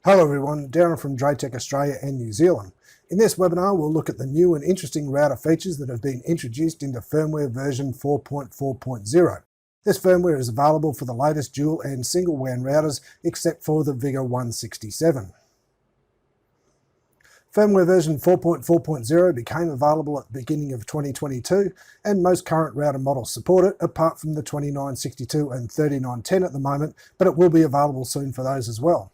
Hello everyone, Darren from DrayTech Australia and New Zealand. In this webinar we'll look at the new and interesting router features that have been introduced into firmware version 4.4.0. This firmware is available for the latest dual and single WAN routers except for the VPN 167. Firmware version 4.4.0 became available at the beginning of 2022 and most current router models support it apart from the 2962 and 3910 at the moment, but it will be available soon for those as well.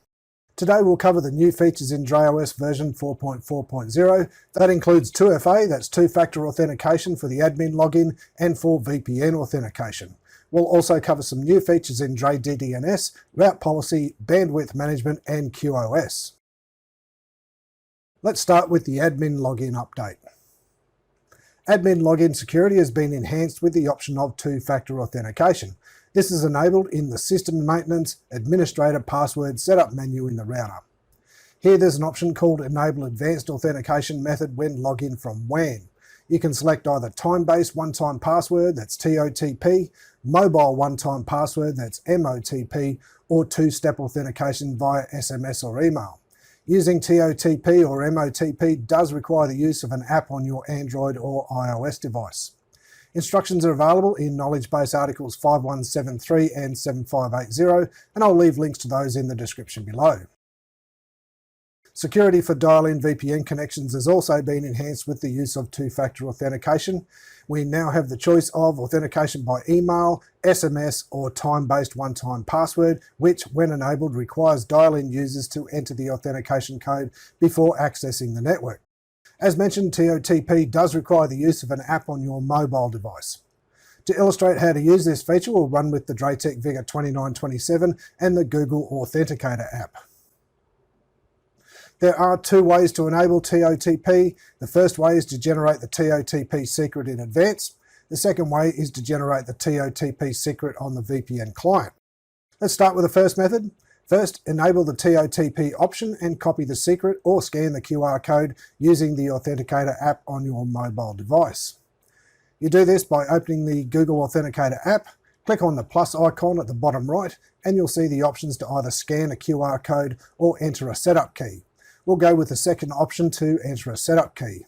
Today we'll cover the new features in DrayOS version 4.4.0. That includes 2FA, that's two-factor authentication for the admin login and for VPN authentication. We'll also cover some new features in DrayDDNS, route policy, bandwidth management and QoS. Let's start with the admin login update. Admin login security has been enhanced with the option of two-factor authentication. This is enabled in the System Maintenance Administrator Password Setup menu in the router. Here there's an option called Enable Advanced Authentication Method when login from WAN. You can select either time-based one-time password, that's TOTP, mobile one-time password, that's MOTP, or two-step authentication via SMS or email. Using TOTP or MOTP does require the use of an app on your Android or iOS device. Instructions are available in Knowledge Base Articles 5173 and 7580, and I'll leave links to those in the description below. Security for dial-in VPN connections has also been enhanced with the use of two-factor authentication. We now have the choice of authentication by email, SMS, or time-based one-time password, which, when enabled, requires dial-in users to enter the authentication code before accessing the network. As mentioned, TOTP does require the use of an app on your mobile device. To illustrate how to use this feature, we'll run with the DrayTech VPN 2927 and the Google Authenticator app. There are two ways to enable TOTP. The first way is to generate the TOTP secret in advance. The second way is to generate the TOTP secret on the VPN client. Let's start with the first method. First, enable the TOTP option and copy the secret or scan the QR code using the Authenticator app on your mobile device. You do this by opening the Google Authenticator app, click on the plus icon at the bottom right, and you'll see the options to either scan a QR code or enter a setup key. We'll go with the second option to enter a setup key.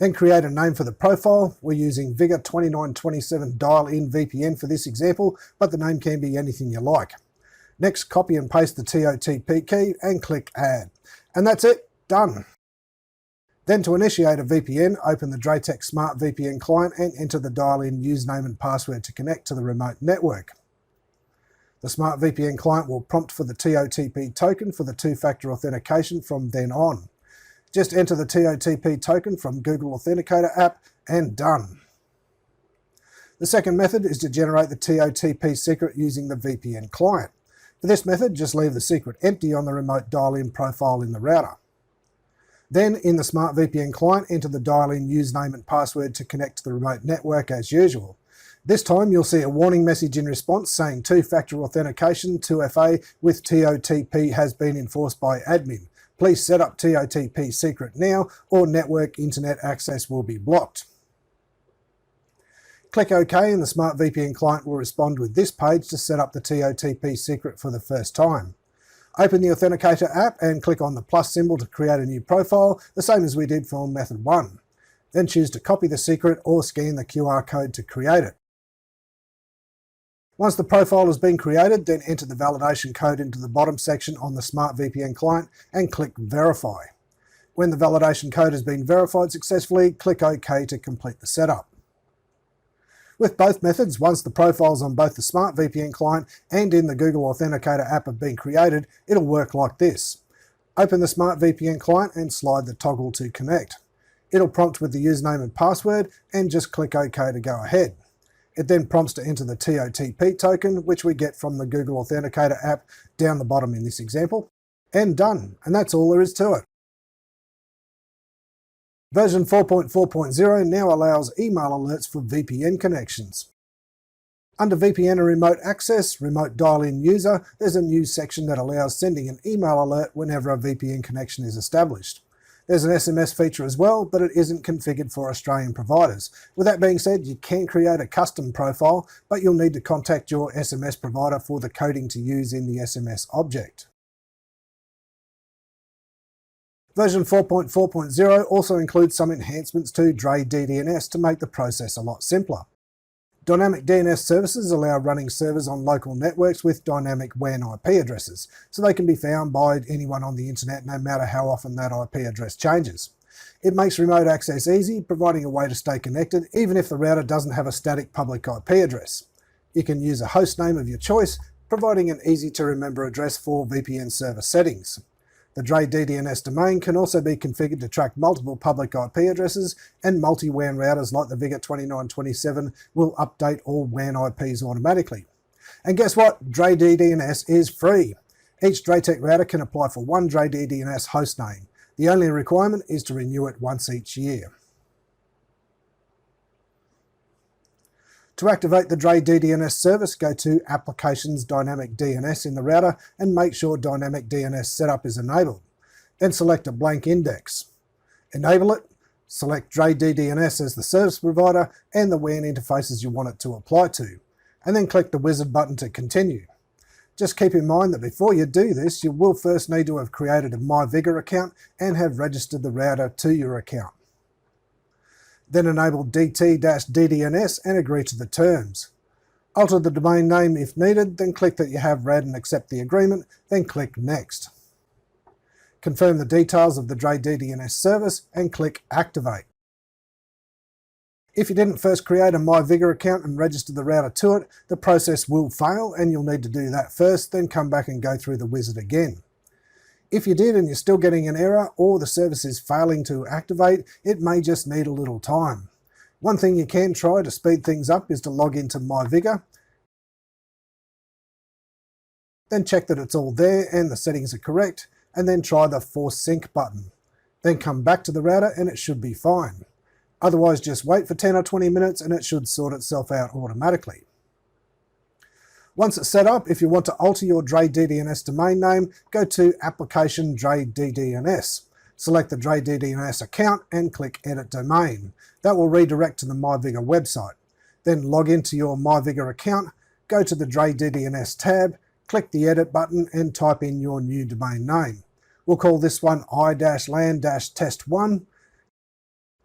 Then create a name for the profile. We're using VPN 2927 dial-in VPN for this example, but the name can be anything you like. Next, copy and paste the TOTP key and click Add. And that's it, done. Then to initiate a VPN, open the DrayTech Smart VPN client and enter the dial-in username and password to connect to the remote network. The Smart VPN client will prompt for the TOTP token for the two-factor authentication from then on. Just enter the TOTP token from Google Authenticator app and done. The second method is to generate the TOTP secret using the VPN client. For this method, just leave the secret empty on the remote dial-in profile in the router. Then, in the Smart VPN client, enter the dial-in username and password to connect to the remote network as usual. This time, you'll see a warning message in response saying two-factor authentication 2FA with TOTP has been enforced by admin. Please set up TOTP secret now or network internet access will be blocked. Click OK and the Smart VPN client will respond with this page to set up the TOTP secret for the first time. Open the Authenticator app and click on the plus symbol to create a new profile, the same as we did for method 1. Then choose to copy the secret or scan the QR code to create it. Once the profile has been created, then enter the validation code into the bottom section on the Smart VPN client and click Verify. When the validation code has been verified successfully, click OK to complete the setup. With both methods, once the profiles on both the Smart VPN client and in the Google Authenticator app have been created, it'll work like this. Open the Smart VPN client and slide the toggle to connect. It'll prompt with the username and password and just click OK to go ahead. It then prompts to enter the TOTP token, which we get from the Google Authenticator app down the bottom in this example. And done. And that's all there is to it. Version 4.4.0 now allows email alerts for VPN connections. Under VPN and remote access, remote dial-in user, there's a new section that allows sending an email alert whenever a VPN connection is established. There's an SMS feature as well, but it isn't configured for Australian providers. With that being said, you can create a custom profile, but you'll need to contact your SMS provider for the coding to use in the SMS object. Version 4.4.0 also includes some enhancements to DrayDDNS to make the process a lot simpler. Dynamic DNS services allow running servers on local networks with dynamic WAN IP addresses, so they can be found by anyone on the internet no matter how often that IP address changes. It makes remote access easy, providing a way to stay connected even if the router doesn't have a static public IP address. You can use a host name of your choice, providing an easy-to-remember address for VPN server settings. The DrayDDNS domain can also be configured to track multiple public IP addresses, and multi-WAN routers like the VGA2927 will update all WAN IPs automatically. And guess what? DrayDDNS is free. Each DrayTech router can apply for one DrayDDNS hostname. The only requirement is to renew it once each year. To activate the DrayDDNS service, go to Applications Dynamic DNS in the router and make sure Dynamic DNS setup is enabled. Then select a blank index. Enable it, select DrayDDNS as the service provider and the WAN interfaces you want it to apply to, and then click the wizard button to continue. Just keep in mind that before you do this, you will first need to have created a MyVigor account and have registered the router to your account. Then enable DT-DDNS and agree to the terms. Alter the domain name if needed, then click that you have read and accept the agreement, then click Next. Confirm the details of the DrayDDNS service and click Activate. If you didn't first create a MyVigor account and register the router to it, the process will fail and you'll need to do that first, then come back and go through the wizard again. If you did and you're still getting an error or the service is failing to activate, it may just need a little time. One thing you can try to speed things up is to log into MyVigor, then check that it's all there and the settings are correct, and then try the Force Sync button. Then come back to the router and it should be fine. Otherwise, just wait for 10 or 20 minutes and it should sort itself out automatically. Once it's set up, if you want to alter your DrayDDNS domain name, go to Application DrayDDNS. Select the DrayDDNS account and click Edit Domain. That will redirect to the MyVigor website. Then log into your MyVigor account, go to the DrayDDNS tab, click the Edit button and type in your new domain name. We'll call this one i-lan-test1,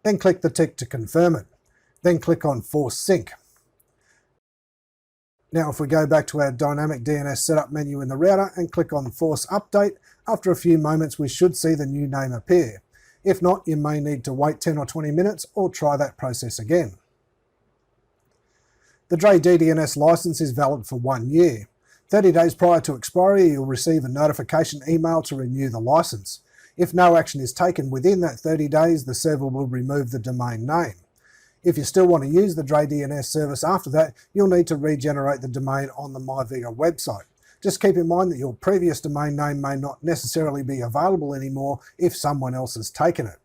then click the tick to confirm it. Then click on Force Sync. Now if we go back to our Dynamic DNS setup menu in the router and click on Force Update, after a few moments we should see the new name appear. If not, you may need to wait 10 or 20 minutes or try that process again. The DrayDDNS license is valid for 1 year. 30 days prior to expiry, you'll receive a notification email to renew the license. If no action is taken within that 30 days, the server will remove the domain name. If you still want to use the DrayDNS service after that, you'll need to regenerate the domain on the MyVigor website. Just keep in mind that your previous domain name may not necessarily be available anymore if someone else has taken it.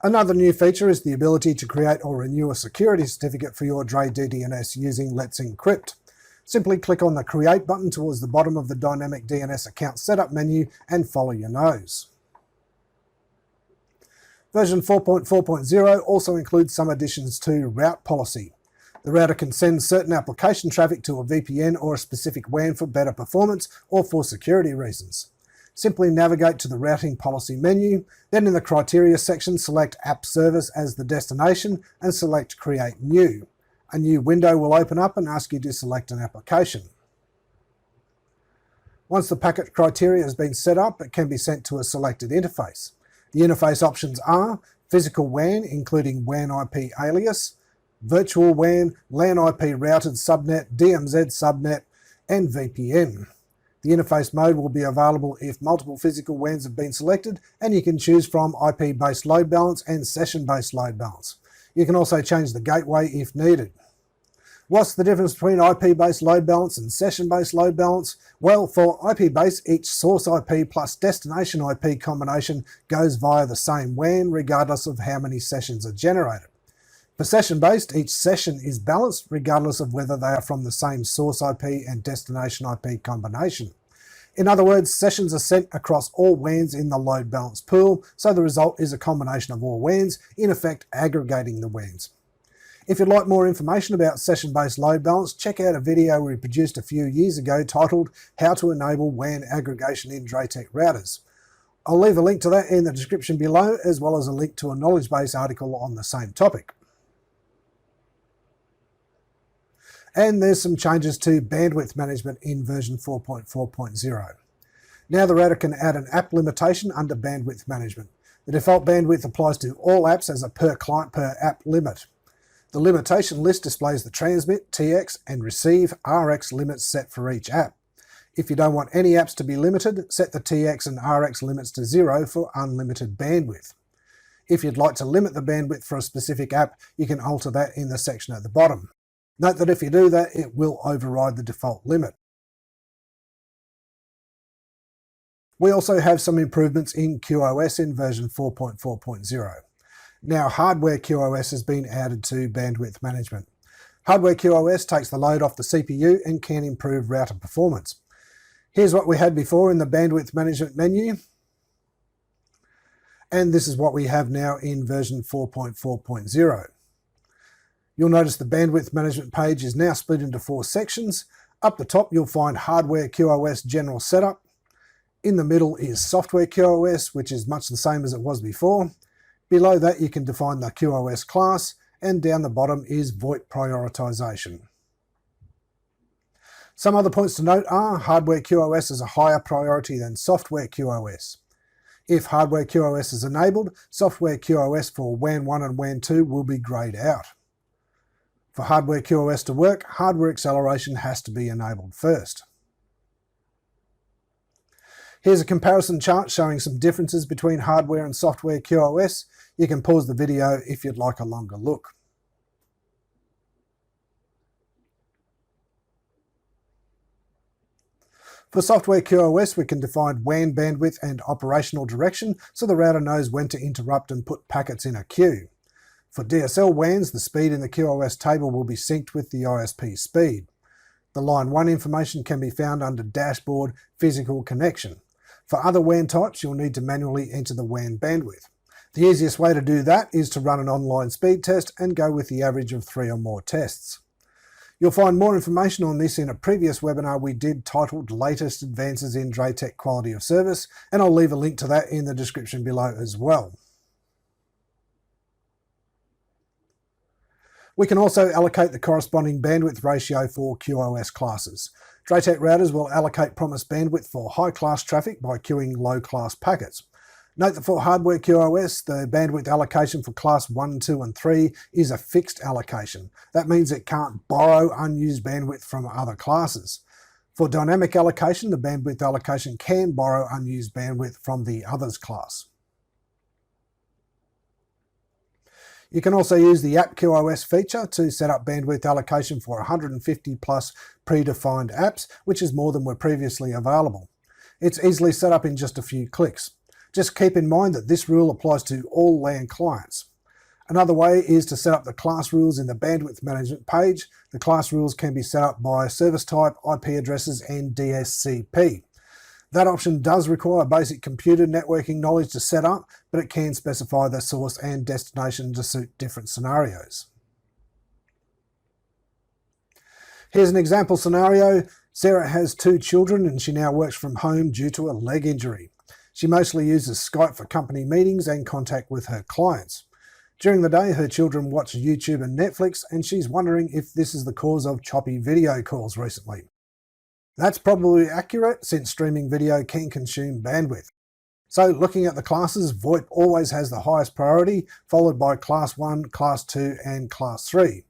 Another new feature is the ability to create or renew a security certificate for your DrayDDNS using Let's Encrypt. Simply click on the Create button towards the bottom of the Dynamic DNS account setup menu and follow your nose. Version 4.4.0 also includes some additions to route policy. The router can send certain application traffic to a VPN or a specific WAN for better performance or for security reasons. Simply navigate to the routing policy menu, then in the criteria section select App Service as the destination and select Create New. A new window will open up and ask you to select an application. Once the packet criteria has been set up, it can be sent to a selected interface. The interface options are Physical WAN, including WAN IP alias, Virtual WAN, LAN IP routed subnet, DMZ subnet, and VPN. The interface mode will be available if multiple physical WANs have been selected, and you can choose from IP-based load balance and session-based load balance. You can also change the gateway if needed. What's the difference between IP-based load balance and session-based load balance? Well, for IP-based, each source IP plus destination IP combination goes via the same WAN regardless of how many sessions are generated. For session-based, each session is balanced regardless of whether they are from the same source IP and destination IP combination. In other words, sessions are sent across all WANs in the load balance pool, so the result is a combination of all WANs, in effect aggregating the WANs. If you'd like more information about session-based load balance, check out a video we produced a few years ago titled How to Enable WAN Aggregation in DrayTech Routers. I'll leave a link to that in the description below, as well as a link to a knowledge base article on the same topic. And there's some changes to bandwidth management in version 4.4.0. Now the router can add an app limitation under bandwidth management. The default bandwidth applies to all apps as a per client per app limit. The limitation list displays the transmit, TX, and receive RX limits set for each app. If you don't want any apps to be limited, set the TX and RX limits to 0 for unlimited bandwidth. If you'd like to limit the bandwidth for a specific app, you can alter that in the section at the bottom. Note that if you do that, it will override the default limit. We also have some improvements in QoS in version 4.4.0. Now, hardware QoS has been added to bandwidth management. Hardware QoS takes the load off the CPU and can improve router performance. Here's what we had before in the bandwidth management menu, and this is what we have now in version 4.4.0. You'll notice the bandwidth management page is now split into 4 sections. Up the top, you'll find Hardware QoS General Setup. In the middle is Software QoS, which is much the same as it was before. Below that, you can define the QoS class, and down the bottom is VoIP prioritization. Some other points to note are Hardware QoS is a higher priority than Software QoS. If Hardware QoS is enabled, Software QoS for WAN 1 and WAN 2 will be grayed out. For Hardware QoS to work, hardware acceleration has to be enabled first. Here's a comparison chart showing some differences between hardware and software QoS. You can pause the video if you'd like a longer look. For software QoS, we can define WAN bandwidth and operational direction so the router knows when to interrupt and put packets in a queue. For DSL WANs, the speed in the QoS table will be synced with the ISP speed. The line 1 information can be found under Dashboard Physical Connection. For other WAN types, you'll need to manually enter the WAN bandwidth. The easiest way to do that is to run an online speed test and go with the average of 3 or more tests. You'll find more information on this in a previous webinar we did titled Latest Advances in DrayTech Quality of Service, and I'll leave a link to that in the description below as well. We can also allocate the corresponding bandwidth ratio for QoS classes. DrayTech routers will allocate promised bandwidth for high-class traffic by queuing low-class packets. Note that for hardware QoS, the bandwidth allocation for class 1, 2 and 3 is a fixed allocation. That means it can't borrow unused bandwidth from other classes. For dynamic allocation, the bandwidth allocation can borrow unused bandwidth from the others class. You can also use the App QoS feature to set up bandwidth allocation for 150 plus predefined apps, which is more than were previously available. It's easily set up in just a few clicks. Just keep in mind that this rule applies to all LAN clients. Another way is to set up the class rules in the bandwidth management page. The class rules can be set up by service type, IP addresses, and DSCP. That option does require basic computer networking knowledge to set up, but it can specify the source and destination to suit different scenarios. Here's an example scenario. Sarah has 2 children and she now works from home due to a leg injury. She mostly uses Skype for company meetings and contact with her clients. During the day, her children watch YouTube and Netflix, and she's wondering if this is the cause of choppy video calls recently. That's probably accurate, since streaming video can consume bandwidth. So looking at the classes, VoIP always has the highest priority, followed by Class 1, Class 2 and Class 3.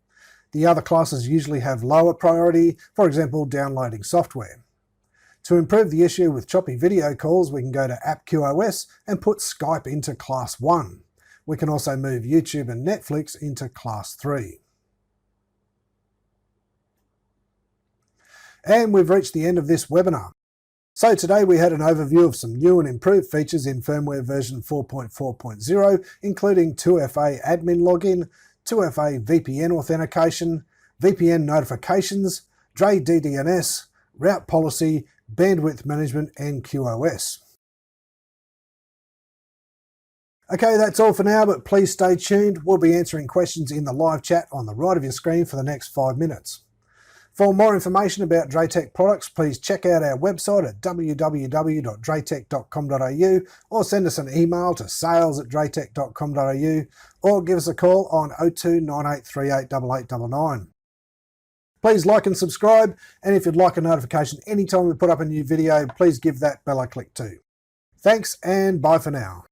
The other classes usually have lower priority, for example downloading software. To improve the issue with choppy video calls, we can go to App QoS and put Skype into Class 1. We can also move YouTube and Netflix into Class 3. And we've reached the end of this webinar. So today we had an overview of some new and improved features in firmware version 4.4.0, including 2FA admin login, 2FA VPN authentication, VPN notifications, DrayDDNS, route policy, bandwidth management, and QoS. Okay, that's all for now, but please stay tuned. We'll be answering questions in the live chat on the right of your screen for the next 5 minutes. For more information about DrayTech products, please check out our website at www.draytech.com.au or send us an email to sales@draytech.com.au or give us a call on 02 9838 8899. Please like and subscribe, and if you'd like a notification anytime we put up a new video, please give that bell a click too. Thanks and bye for now.